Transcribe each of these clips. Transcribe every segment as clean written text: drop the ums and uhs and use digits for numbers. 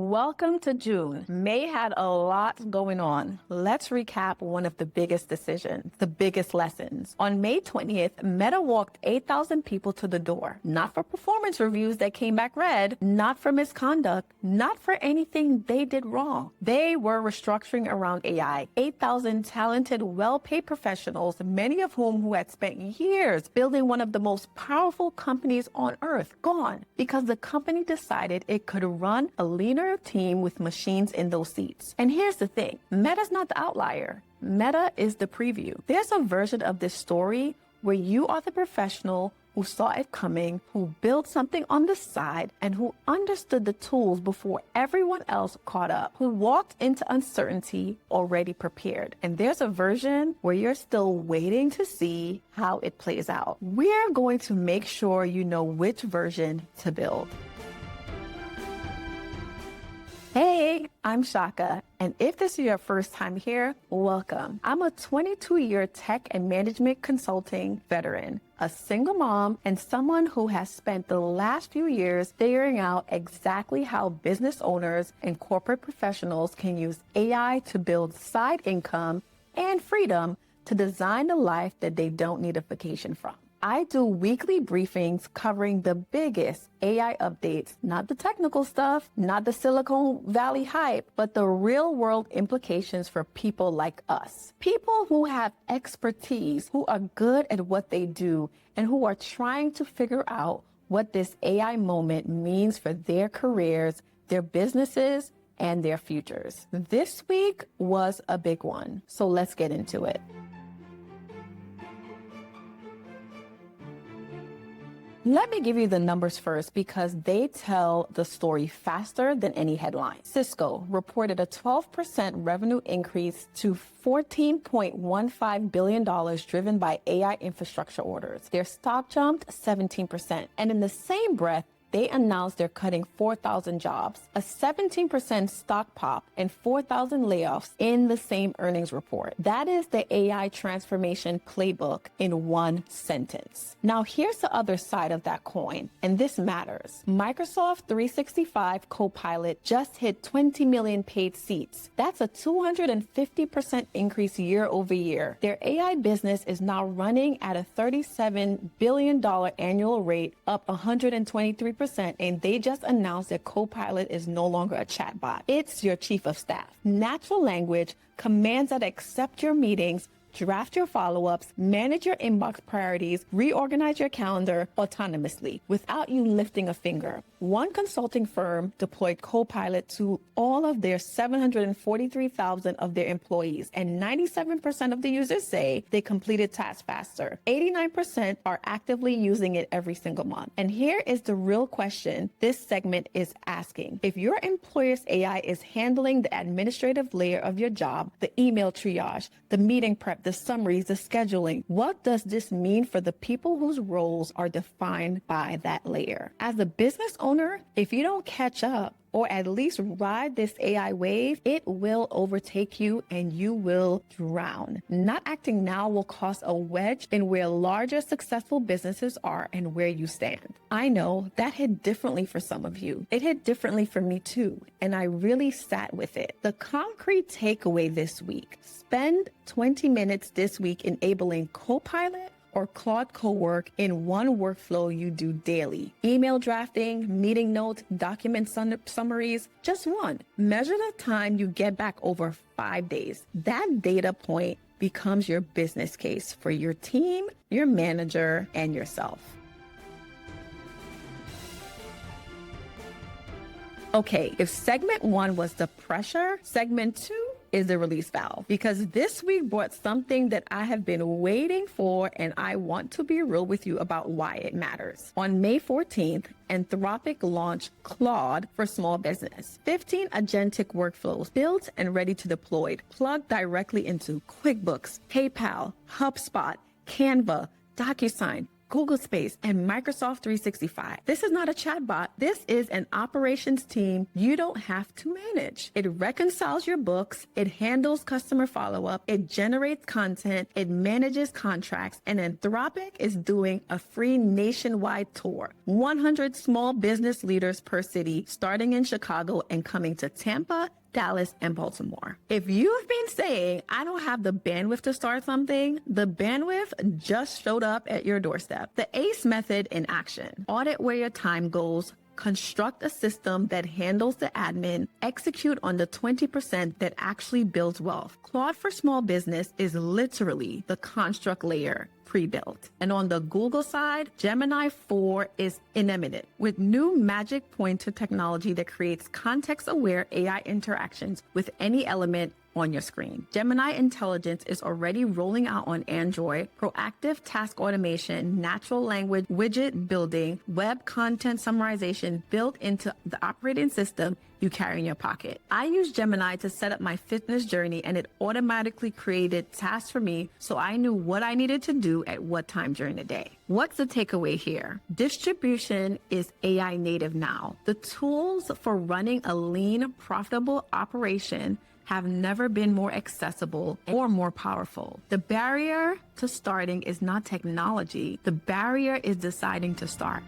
Welcome to June. May had a lot going on. Let's recap one of the biggest decisions, the biggest lessons. On May 20th, Meta walked 8,000 people to the door, not for performance reviews that came back red, not for misconduct, not for anything they did wrong. They were restructuring around AI. 8,000 talented, well-paid professionals, many of whom who had spent years building one of the most powerful companies on earth, gone because the company decided it could run a leaner team with machines in those seats. And here's the thing, Meta's not the outlier. Meta is the preview. There's a version of this story where you are the professional who saw it coming, who built something on the side, and who understood the tools before everyone else caught up, who walked into uncertainty already prepared. And there's a version where you're still waiting to see how it plays out. We're going to make sure you know which version to build. Hey, I'm Chaka, and if this is your first time here, welcome. I'm a 22-year tech and management consulting veteran, a single mom, and someone who has spent the last few years figuring out exactly how business owners and corporate professionals can use AI to build side income and freedom to design the life that they don't need a vacation from. I do weekly briefings covering the biggest AI updates, not the technical stuff, not the Silicon Valley hype, but the real world implications for people like us. People who have expertise, who are good at what they do, and who are trying to figure out what this AI moment means for their careers, their businesses, and their futures. This week was a big one, so let's get into it. Let me give you the numbers first because they tell the story faster than any headline. Cisco reported a 12% revenue increase to $14.15 billion driven by AI infrastructure orders. Their stock jumped 17%. And in the same breath, they announced they're cutting 4,000 jobs, a 17% stock pop, and 4,000 layoffs in the same earnings report. That is the AI transformation playbook in one sentence. Now, here's the other side of that coin, and this matters. Microsoft 365 Copilot just hit 20 million paid seats. That's a 250% increase year over year. Their AI business is now running at a $37 billion annual rate, up 123%. And they just announced that Copilot is no longer a chatbot. It's your chief of staff. Natural language, commands that accept your meetings, draft your follow-ups, manage your inbox priorities, reorganize your calendar autonomously without you lifting a finger. One consulting firm deployed Copilot to all of their 743,000 of their employees, and 97% of the users say they completed tasks faster. 89% are actively using it every single month. And here is the real question this segment is asking. If your employer's AI is handling the administrative layer of your job, the email triage, the meeting prep, the summaries, the scheduling, what does this mean for the people whose roles are defined by that layer? As a business owner, if you don't catch up, or at least ride this AI wave, it will overtake you and you will drown. Not acting now will cause a wedge in where larger successful businesses are and where you stand. I know that hit differently for some of you. It hit differently for me too, and I really sat with it. The concrete takeaway this week, spend 20 minutes this week enabling Copilot or Claude co-work in one workflow you do daily. Email drafting, meeting notes, document summaries, just one. Measure the time you get back over 5 days. That data point becomes your business case for your team, your manager, and yourself. Okay, if segment 1 was the pressure, segment 2 is the release valve, because this week brought something that I have been waiting for, and I want to be real with you about why it matters. On May 14th, Anthropic launched Claude for small business. 15 agentic workflows built and ready to deploy, plugged directly into QuickBooks, PayPal, HubSpot, Canva, DocuSign, Google Space, and Microsoft 365. This is not a chatbot. This is an operations team you don't have to manage. It reconciles your books, it handles customer follow-up, it generates content, it manages contracts, and Anthropic is doing a free nationwide tour. 100 small business leaders per city, starting in Chicago and coming to Tampa, Dallas, and Baltimore. If you've been saying, I don't have the bandwidth to start something, the bandwidth just showed up at your doorstep. The ACE method in action. Audit where your time goes. Construct a system that handles the admin, execute on the 20% that actually builds wealth. Claude for Small Business is literally the construct layer pre-built. And on the Google side, Gemini 4 is innovative with new magic pointer technology that creates context-aware AI interactions with any element on your screen. Gemini Intelligence is already rolling out on Android, proactive task automation, natural language widget building, web content summarization built into the operating system you carry in your pocket. I used Gemini to set up my fitness journey and it automatically created tasks for me so I knew what I needed to do at what time during the day. What's the takeaway here? Distribution is AI native now. The tools for running a lean, profitable operation have never been more accessible or more powerful. The barrier to starting is not technology. The barrier is deciding to start.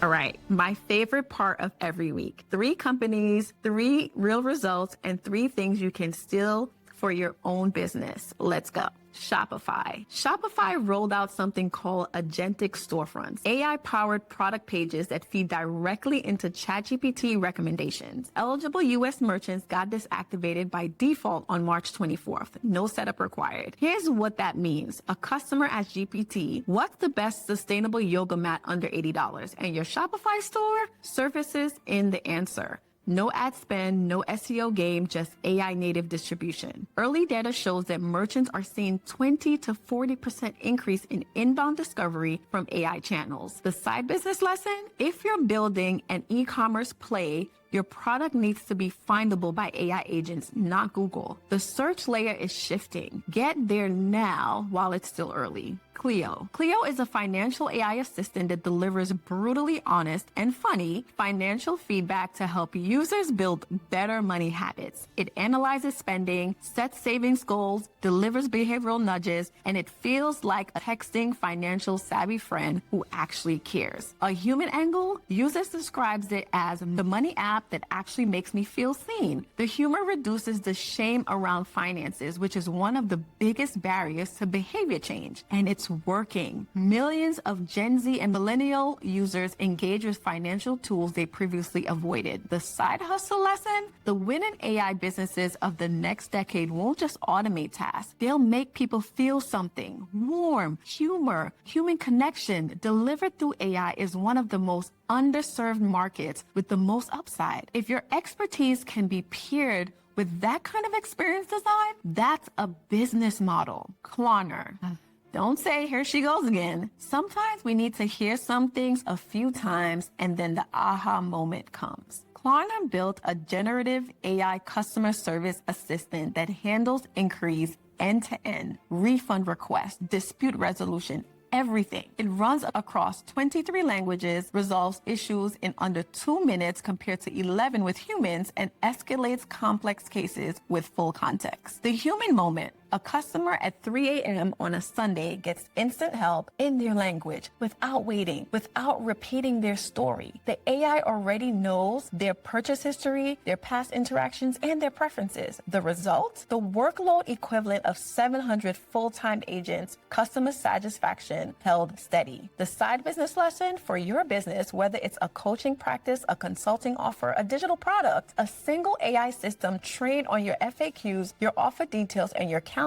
All right, my favorite part of every week. 3 companies, 3 real results, and 3 things you can steal for your own business. Let's go. Shopify. Shopify rolled out something called Agentic Storefronts, AI-powered product pages that feed directly into ChatGPT recommendations. Eligible U.S. merchants got this activated by default on March 24th. No setup required. Here's what that means. A customer asks GPT, what's the best sustainable yoga mat under $80? And your Shopify store surfaces in the answer. No ad spend, no SEO game, just AI native distribution. Early data shows that merchants are seeing 20 to 40% increase in inbound discovery from AI channels. The side business lesson? If you're building an e-commerce play, your product needs to be findable by AI agents, not Google. The search layer is shifting. Get there now while it's still early. Cleo. Cleo is a financial AI assistant that delivers brutally honest and funny financial feedback to help users build better money habits. It analyzes spending, sets savings goals, delivers behavioral nudges, and it feels like a texting financial savvy friend who actually cares. A human angle? Users describes it as the money app that actually makes me feel seen. The humor reduces the shame around finances, which is one of the biggest barriers to behavior change. And it's working. Millions of Gen Z and millennial users engage with financial tools they previously avoided. The side hustle lesson? The winning AI businesses of the next decade won't just automate tasks. They'll make people feel something. Warm, humor, human connection delivered through AI is one of the most underserved markets with the most upside. If your expertise can be paired with that kind of experience design, that's a business model. Klarna. Don't say, here she goes again. Sometimes we need to hear some things a few times and then the aha moment comes. Klarna built a generative AI customer service assistant that handles inquiries end-to-end, refund requests, dispute resolution, everything. It runs across 23 languages, resolves issues in under 2 minutes compared to 11 with humans, and escalates complex cases with full context. The human moment. A customer at 3 a.m. on a Sunday gets instant help in their language without waiting, without repeating their story. The AI already knows their purchase history, their past interactions, and their preferences. The result? The workload equivalent of 700 full-time agents, customer satisfaction held steady. The side business lesson for your business, whether it's a coaching practice, a consulting offer, a digital product, a single AI system trained on your FAQs, your offer details, and your calendar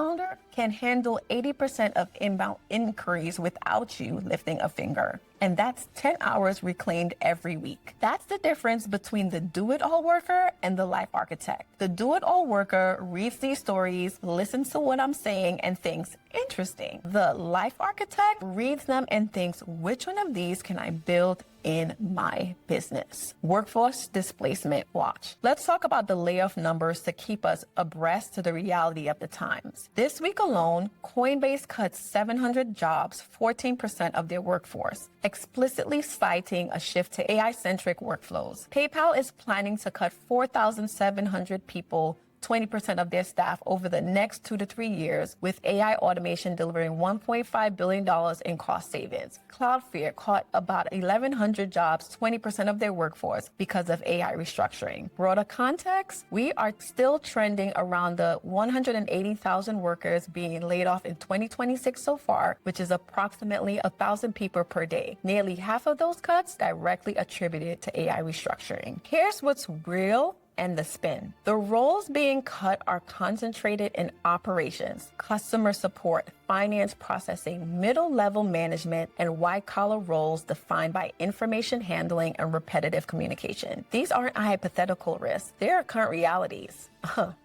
can handle 80% of inbound inquiries without you lifting a finger. And that's 10 hours reclaimed every week. That's the difference between the do-it-all worker and the life architect. The do-it-all worker reads these stories, listens to what I'm saying, and thinks, interesting. The life architect reads them and thinks, which one of these can I build in my business? Workforce displacement watch. Let's talk about the layoff numbers to keep us abreast to the reality of the times. This week alone, Coinbase cut 700 jobs, 14% of their workforce, explicitly citing a shift to AI-centric workflows. PayPal is planning to cut 4,700 people, 20% of their staff over the next 2 to 3 years, with AI automation delivering $1.5 billion in cost savings. Cloudflare cut about 1,100 jobs, 20% of their workforce, because of AI restructuring. Broader context, we are still trending around the 180,000 workers being laid off in 2026 so far, which is approximately 1,000 people per day. Nearly half of those cuts directly attributed to AI restructuring. Here's what's real and the spin. The roles being cut are concentrated in operations, customer support, finance processing, middle-level management, and white-collar roles defined by information handling and repetitive communication. These aren't hypothetical risks. They are current realities.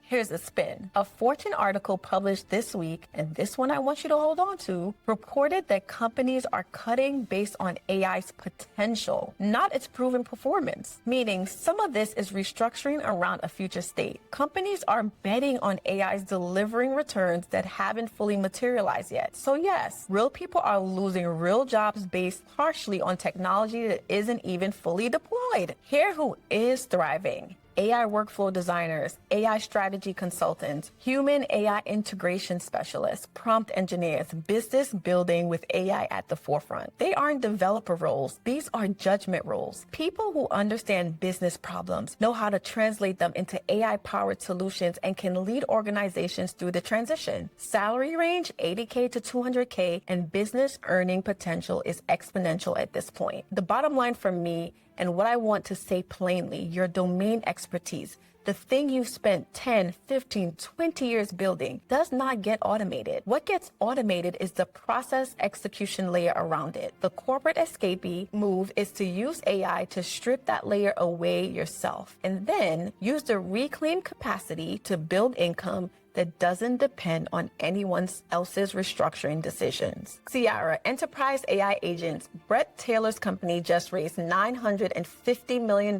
Here's a spin. A Fortune article published this week, and this one I want you to hold on to, reported that companies are cutting based on AI's potential, not its proven performance. Meaning some of this is restructuring around a future state. Companies are betting on AI's delivering returns that haven't fully materialized yet. So yes, real people are losing real jobs based partially on technology that isn't even fully deployed. Here who is thriving: AI workflow designers, AI strategy consultants, human AI integration specialists, prompt engineers, business building with AI at the forefront. They aren't developer roles. These are judgment roles. People who understand business problems, know how to translate them into AI-powered solutions, and can lead organizations through the transition. Salary range, $80K to $200K, and business earning potential is exponential at this point. The bottom line for me, and what I want to say plainly, your domain expertise, the thing you've spent 10, 15, 20 years building, does not get automated. What gets automated is the process execution layer around it. The corporate escapee move is to use AI to strip that layer away yourself, and then use the reclaimed capacity to build income that doesn't depend on anyone else's restructuring decisions. Ciara, enterprise AI agents. Brett Taylor's company just raised $950 million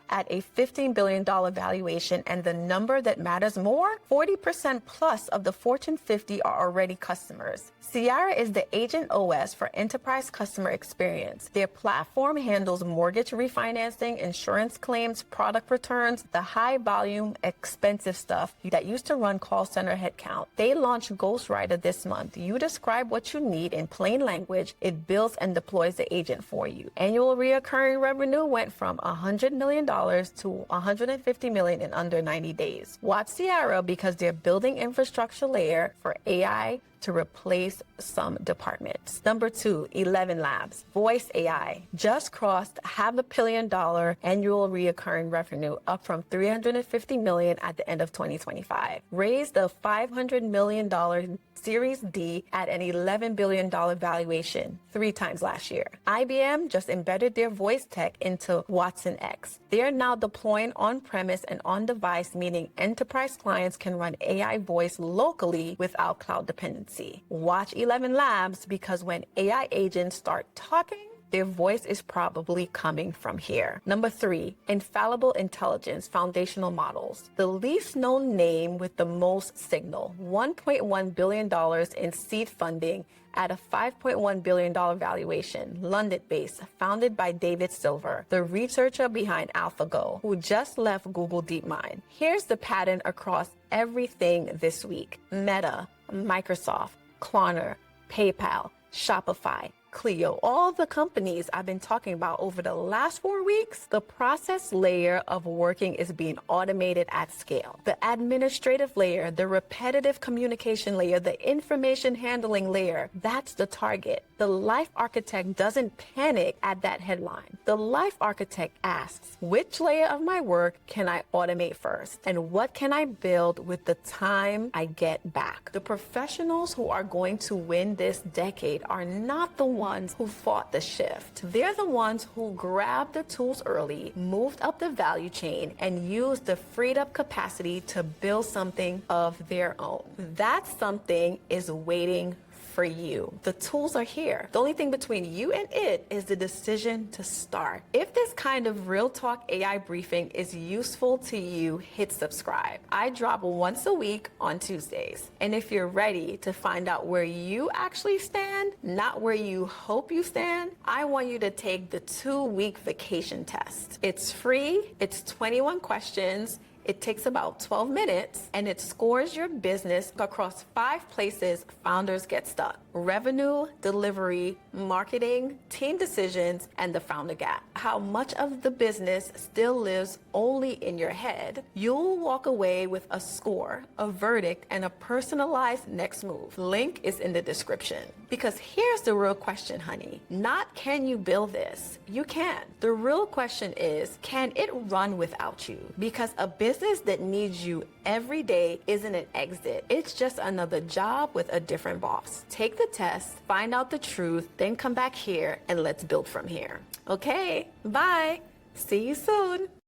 at a $15 billion valuation, and the number that matters more, 40% plus of the Fortune 50 are already customers. Ciara is the agent OS for enterprise customer experience. Their platform handles mortgage refinancing, insurance claims, product returns, the high volume, expensive stuff that used to run call center headcount. They launched Ghostwriter this month. You describe what you need in plain language, it builds and deploys the agent for you. Annual recurring revenue went from $100 million to $150 million in under 90 days. Watch Ciara, because they're building infrastructure layer for AI to replace some departments. Number 2, 11 Labs. Voice AI just crossed $500 million annual recurring revenue, up from $350 million at the end of 2025. Raised a $500 million Series D at an $11 billion valuation, 3 times last year. IBM just embedded their voice tech into Watson X. They're now deploying on-premise and on-device, meaning enterprise clients can run AI voice locally without cloud dependency. Watch 11 Labs, because when AI agents start talking, their voice is probably coming from here. Number 3, infallible intelligence, foundational models. The least known name with the most signal, $1.1 billion in seed funding at a $5.1 billion valuation, London-based, founded by David Silver, the researcher behind AlphaGo, who just left Google DeepMind. Here's the pattern across everything this week: Meta, Microsoft, Klarna, PayPal, Shopify, Cleo, all the companies I've been talking about over the last 4 weeks, the process layer of working is being automated at scale. The administrative layer, the repetitive communication layer, the information handling layer, that's the target. The life architect doesn't panic at that headline. The life architect asks, which layer of my work can I automate first? And what can I build with the time I get back? The professionals who are going to win this decade are not the ones who fought the shift. They're the ones who grabbed the tools early, moved up the value chain, and used the freed up capacity to build something of their own. That something is waiting for you. The tools are here. The only thing between you and it is the decision to start. If this kind of real talk AI briefing is useful to you, hit subscribe. I drop once a week on Tuesdays. And if you're ready to find out where you actually stand, not where you hope you stand, I want you to take the 2-week vacation test. It's free, it's 21 questions. It takes about 12 minutes and it scores your business across 5 places founders get stuck: revenue, delivery, marketing, team decisions, and the founder gap. How much of the business still lives only in your head. You'll walk away with a score, a verdict, and a personalized next move. Link is in the description. Because here's the real question, honey. Not can you build this? You can. The real question is, can it run without you? Because a business that needs you every day isn't an exit. It's just another job with a different boss. Take the test, find out the truth, then come back here and let's build from here. Okay, bye. See you soon.